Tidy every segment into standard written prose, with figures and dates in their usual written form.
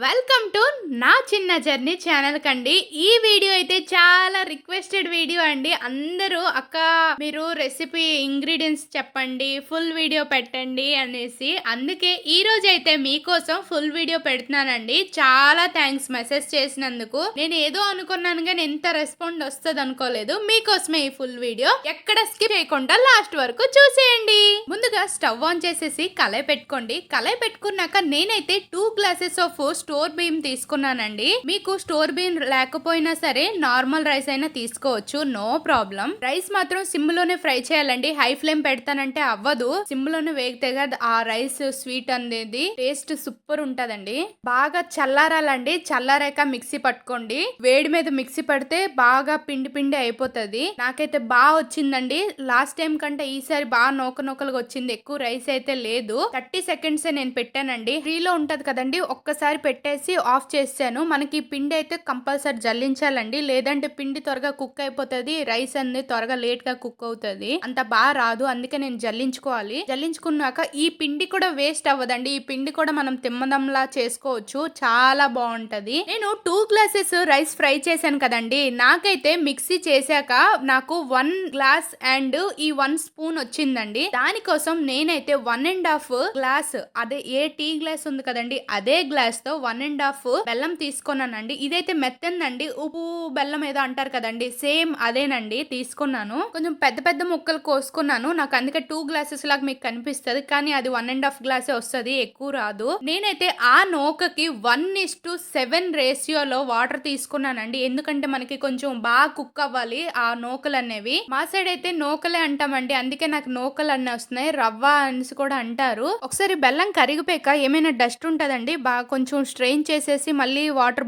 Welcome to నా చిన్న journey channel కండి. ఈ వీడియో అయితే చాలా రిక్వెస్టెడ్ వీడియో అండి. అందరూ అక్క మీరు రెసిపీ ఇంగ్రీడియంట్స్ చెప్పండి, ఫుల్ వీడియో పెట్టండి అనేసి, అందుకే ఈ రోజు అయితే మీకోసం ఫుల్ వీడియో పెడుతున్నానండి. చాలా థ్యాంక్స్ మెసేజ్ చేసినందుకు. నేను ఏదో అనుకున్నాను కానీ ఎంత రెస్పాండ్ వస్తుంది అనుకోలేదు. మీకోసమే ఈ ఫుల్ వీడియో, ఎక్కడ స్కిప్ చేయకుండా లాస్ట్ వరకు చూసేయండి. ముందుగా స్టవ్ ఆన్ చేసేసి కళాయి పెట్టుకోండి. కళాయి పెట్టుకున్నాక నేనైతే 2 గ్లాసెస్ ఆఫ్ స్టోర్ బియ్యం తీసుకున్నానండి. మీకు స్టోర్ బియ్యం లేకపోయినా సరే నార్మల్ రైస్ అయినా తీసుకోవచ్చు, నో ప్రాబ్లం. రైస్ మాత్రం సిమ్ లోనే ఫ్రై చేయాలండి. హై ఫ్లేమ్ పెడతానంటే అవ్వదు. సిమ్ లోనే వేగితే ఆ రైస్ స్వీట్ అనేది టేస్ట్ సూపర్ ఉంటదండి. బాగా చల్లారాలండి. చల్లారాక మిక్సీ పట్టుకోండి. వేడి మీద మిక్సీ పడితే బాగా పిండి పిండి అయిపోతుంది. నాకైతే బాగా వచ్చిందండి. లాస్ట్ టైం కంటే ఈసారి బాగా నోకలుగా వచ్చింది. ఎక్కువ రైస్ అయితే లేదు. 30 సెకండ్స్ నేను పెట్టానండి. ఫ్రీలో ఉంటది కదండి, ఒక్కసారి పెట్టేసి ఆఫ్ చేసాను. మనకి పిండి అయితే కంపల్సరీ జల్లించాలండి, లేదంటే పిండి త్వరగా కుక్ అయిపోతుంది. రైస్ అనేది త్వరగా లేట్ గా కుక్ అవుతుంది, అంత బాగా రాదు. అందుకే నేను జల్లించుకోవాలి. జల్లించుకున్నాక ఈ పిండి కూడా వేస్ట్ అవ్వదండి. ఈ పిండి కూడా మనం తిమ్మదంలా చేసుకోవచ్చు, చాలా బాగుంటది. నేను 2 గ్లాసెస్ రైస్ ఫ్రై చేశాను కదండి. నాకైతే మిక్సీ చేశాక నాకు 1 గ్లాస్ అండ్ ఈ 1 స్పూన్ వచ్చిందండి. దానికోసం నేనైతే 1.5 గ్లాస్, అదే ఏ టీ గ్లాస్ ఉంది కదండి అదే గ్లాస్ తో 1.5 బెల్లం తీసుకున్నానండి. ఇదైతే మెత్తందండి. ఉప్పు బెల్లం ఏదో అంటారు కదండి, సేమ్ అదేనండి తీసుకున్నాను. కొంచెం పెద్ద పెద్ద ముక్కలు కోసుకున్నాను. నాకు అందుకే 2 గ్లాసెస్ లాగా మీకు కనిపిస్తుంది, కానీ అది 1.5 గ్లాసే వస్తుంది, ఎక్కువ రాదు. నేనైతే ఆ నూకకి 1:7 రేషియోలో వాటర్ తీసుకున్నానండి. ఎందుకంటే మనకి కొంచెం బాగా కుక్ అవ్వాలి ఆ నూకలు అనేవి. మా సైడ్ అయితే నూకలే అంటామండి, అందుకే నాకు నూకలు అన్నీ వస్తున్నాయి. రవ్వ అనేసి కూడా అంటారు. ఒకసారి బెల్లం కరిగిపోయాక ఏమైనా డస్ట్ ఉంటదండి, బాగా కొంచెం స్ట్రెయిన్ చేసేసి మళ్ళీ వాటర్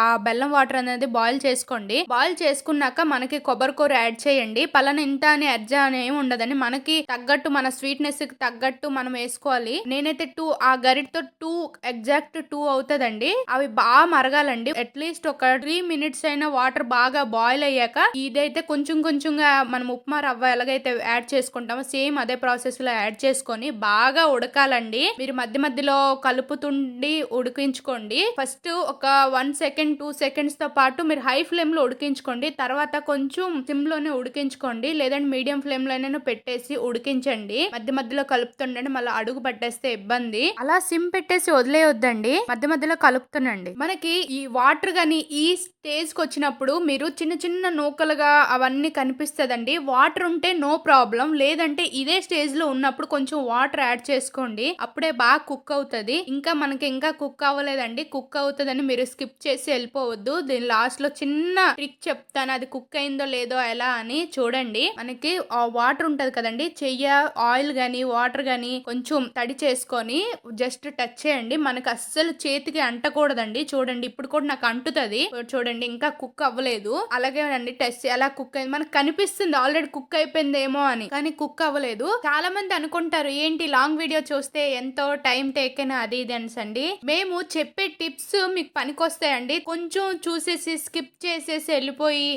ఆ బెల్లం వాటర్ అనేది బాయిల్ చేసుకోండి. బాయిల్ చేసుకున్నాక మనకి కొబ్బరి కూర యాడ్ చేయండి. పలానా ఇంత అని అర్జా అని ఏమి ఉండదని, మనకి తగ్గట్టు మన స్వీట్నెస్ కి తగ్గట్టు మనం వేసుకోవాలి. నేనైతే 2 ఆ గరిటతో 2 ఎగ్జాక్ట్ 2 అవుతుందండి. అవి బాగా మరగాలండి. అట్లీస్ట్ ఒక 3 మినిట్స్ అయినా వాటర్ బాగా బాయిల్ అయ్యాక ఇదైతే కొంచెం కొంచెంగా మనం ఉప్మా రవ్వ ఎలాగైతే యాడ్ చేసుకుంటామో సేమ్ అదే ప్రాసెస్ లో యాడ్ చేసుకొని బాగా ఉడకాలండి. మీరు మధ్య మధ్యలో కలుపుతుండి ఉడికించుకోండి. ఫస్ట్ ఒక 1 సెకండ్ 2 సెకండ్స్ తో పాటు మీరు హై ఫ్లేమ్ లో ఉడికించుకోండి. తర్వాత కొంచెం సిమ్ లోనే ఉడికించుకోండి, లేదంటే మీడియం ఫ్లేమ్ లోనే పెట్టేసి ఉడికించండి. మధ్య మధ్యలో కలుపుతుండండి, మళ్ళీ అడుగు పట్టేస్తే ఇబ్బంది. అలా సిమ్ పెట్టేసి వదిలేయొద్దండి, మధ్య మధ్యలో కలుపుతుండండి. మనకి ఈ వాటర్ గాని ఈ స్టేజ్ కి వచ్చినప్పుడు మీరు చిన్న చిన్న నూకలుగా అవన్నీ కనిపిస్తదండి. వాటర్ ఉంటే నో ప్రాబ్లం, లేదంటే ఇదే స్టేజ్ లో ఉన్నప్పుడు కొంచెం వాటర్ యాడ్ చేసుకోండి. అప్పుడే బాగా కుక్ అవుతుంది. ఇంకా మనకి ఇంకా కుక్ అవ్వలేదండి, కుక్ అవుతుందని మీరు స్కిప్ చేసి వెళ్ళిపోవద్దు. దీని లాస్ట్ లో చిన్న ట్రిక్ చెప్తాను, అది కుక్ అయిందో లేదో ఎలా అని చూడండి. మనకి ఆ వాటర్ ఉంటది కదండి, చెయ్య ఆయిల్ గాని వాటర్ గాని కొంచెం తడి చేసుకొని జస్ట్ టచ్ చేయండి. మనకి అస్సలు చేతికి అంటకూడదండి. చూడండి ఇప్పుడు కూడా నాకు అంటుతుంది. చూడండి ఇంకా కుక్ అవ్వలేదు. అలాగే అండి టెస్ట్ ఎలా కుక్ అయింది మనకు కనిపిస్తుంది, ఆల్రెడీ కుక్ అయిపోయిందేమో అని, కానీ కుక్ అవ్వలేదు. చాలా మంది అనుకుంటారు ఏంటి లాంగ్ వీడియో చూస్తే ఎంతో టైం టేకెన్ అది ఇది అండి. మేము చెప్పే టిప్స్ మీకు పనికొస్తాయండి. కొంచెం చూసేసి స్కిప్ చేసేసి వెళ్ళిపోయి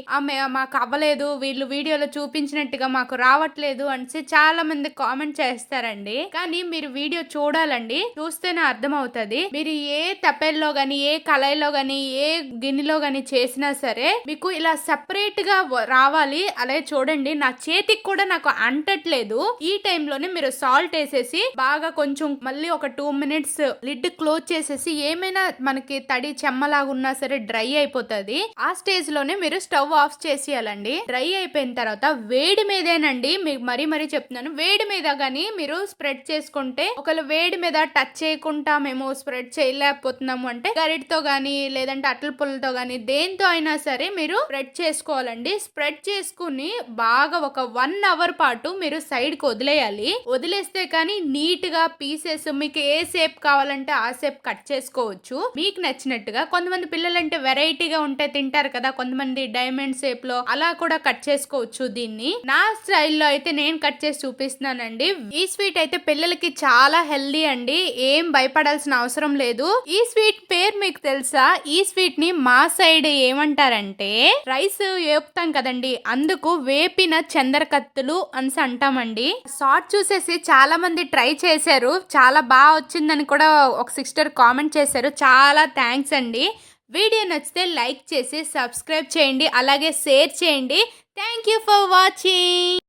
మాకు అవ్వలేదు, వీళ్ళు వీడియోలో చూపించినట్టుగా మాకు రావట్లేదు అనేసి చాలా మంది కామెంట్ చేస్తారండి. కానీ మీరు వీడియో చూడాలండి, చూస్తేనే అర్థం అవుతుంది. మీరు ఏ తపెల్లో గాని ఏ కళాయిలో గాని ఏ గిన్నెలో గాని చేసినా సరే మీకు ఇలా సెపరేట్ గా రావాలి. అలాగే చూడండి నా చేతికి కూడా నాకు అంటట్లేదు. ఈ టైంలోనే మీరు సాల్ట్ వేసేసి బాగా కొంచెం మళ్ళీ ఒక 2 మినిట్స్ లిడ్ క్లోజ్ చేసేసి, ఏమైనా మనకి తడి చెమ్మలాగా ఉన్నా సరే డ్రై అయిపోతుంది. ఆ స్టేజ్ లోనే మీరు స్టవ్ ఆఫ్ చేసేయాలండి. డ్రై అయిపోయిన తర్వాత వేడి మీదేనండి, మీకు మరీ చెప్తున్నాను, వేడి మీద గానీ మీరు స్ప్రెడ్ చేసుకుంటే, ఒకవేళ వేడి మీద టచ్ చేయకుండా మేము స్ప్రెడ్ చేయలేకపోతున్నాము అంటే గరిటతో గానీ లేదంటే అట్ల పుల్లతో గానీ దేంతో అయినా సరే మీరు స్ప్రెడ్ చేసుకోవాలండి. స్ప్రెడ్ చేసుకుని బాగా ఒక 1 అవర్ పాటు మీరు సైడ్ కి వదిలేయాలి. వదిలేస్తే కానీ నీట్ గా పీసెస్ మీకు ఏ షేప్ కావాలంటే ఆ షేప్ కట్ చేసుకోవచ్చు మీకు నచ్చినట్టుగా. కొంతమంది పిల్లలంటే వెరైటీగా ఉంటే తింటారు కదా, కొంతమంది డైమండ్ షేప్ లో అలా కూడా కట్ చేసుకోవచ్చు. దీన్ని నా స్టైల్లో అయితే నేను కట్ చేసి చూపిస్తున్నానండి. ఈ స్వీట్ అయితే పిల్లలకి చాలా హెల్దీ అండి, ఏం భయపడాల్సిన అవసరం లేదు. ఈ స్వీట్ పేరు మీకు తెలుసా? ఈ స్వీట్ ని మా సైడ్ సైడ్ ఏమంటారంటే రైస్ వేపుతాం కదండి, అందుకు వేపిన చందరకత్తులు అని అంటామండి. షార్ట్ చూసేసి చాలా మంది ట్రై చేశారు, చాలా బాగా వచ్చిందని కూడా ఒక సిస్టర్ కామెంట్ చేశారు. చాలా థ్యాంక్స్ అండి. వీడియో నచ్చితే లైక్ చేసి సబ్స్క్రైబ్ చేయండి, అలాగే షేర్ చేయండి. Thank you for watching.